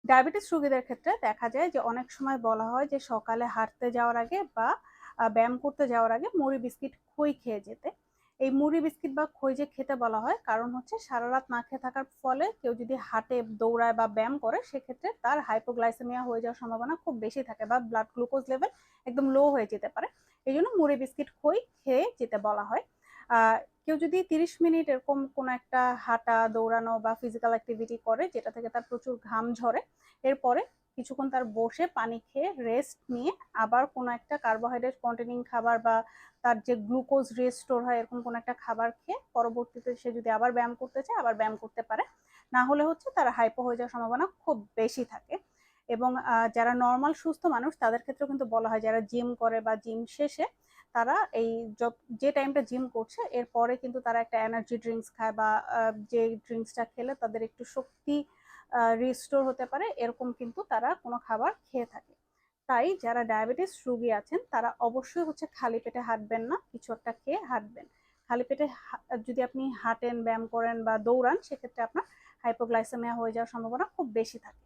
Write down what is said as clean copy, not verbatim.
Diabetes রোগীদের ক্ষেত্রে দেখা যায় যে অনেক সময় বলা হয় যে সকালে হাঁটতে যাওয়ার আগে বা ব্যায়াম করতে যাওয়ার আগে মুড়ি বিস্কিট খই খেয়ে যেতে। এই মুড়ি বিস্কিট বা খই যে খেতে বলা হয় কারণ হচ্ছে সারা রাত না খেয়ে থাকার ফলে কেউ যদি হাঁটে, দৌড়ায় বা ব্যায়াম করে সেক্ষেত্রে তার হাইপোগ্লাইসেমিয়া হয়ে যাওয়ার সম্ভাবনা খুব বেশি থাকে বা ব্লাড গ্লুকোজ লেভেল একদম লো হয়ে যেতে পারে। এই জন্য মুড়ি বিস্কিট খই খেয়ে যেতে বলা হয়। কেউ যদি 30 মিনিট এরকম কোনো একটা হাঁটা, দৌড়ানো বা ফিজিক্যাল অ্যাক্টিভিটি করে যেটা থেকে তার প্রচুর ঘাম ঝরে, এরপরে কিছুক্ষণ তার বসে পানি খেয়ে রেস্ট নিয়ে আবার কোনো একটা কার্বোহাইড্রেট কন্টেনিং খাবার বা তার যে গ্লুকোজ রিস্টোর হয় এরকম কোনো একটা খাবার খেয়ে পরবর্তীতে সে যদি আবার ব্যায়াম করতে চায় আবার ব্যায়াম করতে পারে। না হলে হচ্ছে তার হাইপো হয়ে যাওয়ার সম্ভাবনা খুব বেশি থাকে। এবং যারা নর্মাল সুস্থ মানুষ তাদের ক্ষেত্রেও কিন্তু বলা হয় যারা জিম করে বা জিম শেষে তারা এই যে টাইমটা জিম করছে এরপরে কিন্তু তারা একটা এনার্জি ড্রিঙ্কস খায় বা যে ড্রিঙ্কসটা খেলে তাদের একটু শক্তি রিস্টোর হতে পারে এরকম কিন্তু তারা কোনো খাবার খেয়ে থাকে। তাই যারা ডায়াবেটিস রোগী আছেন তারা অবশ্যই হচ্ছে খালি পেটে হাঁটবেন না, কিছু একটা খেয়ে হাঁটবেন। খালি পেটে যদি আপনি হাঁটেন, ব্যায়াম করেন বা দৌড়ান সেক্ষেত্রে আপনার হাইপোগ্লাইসেমিয়া হয়ে যাওয়ার সম্ভাবনা খুব বেশি থাকে।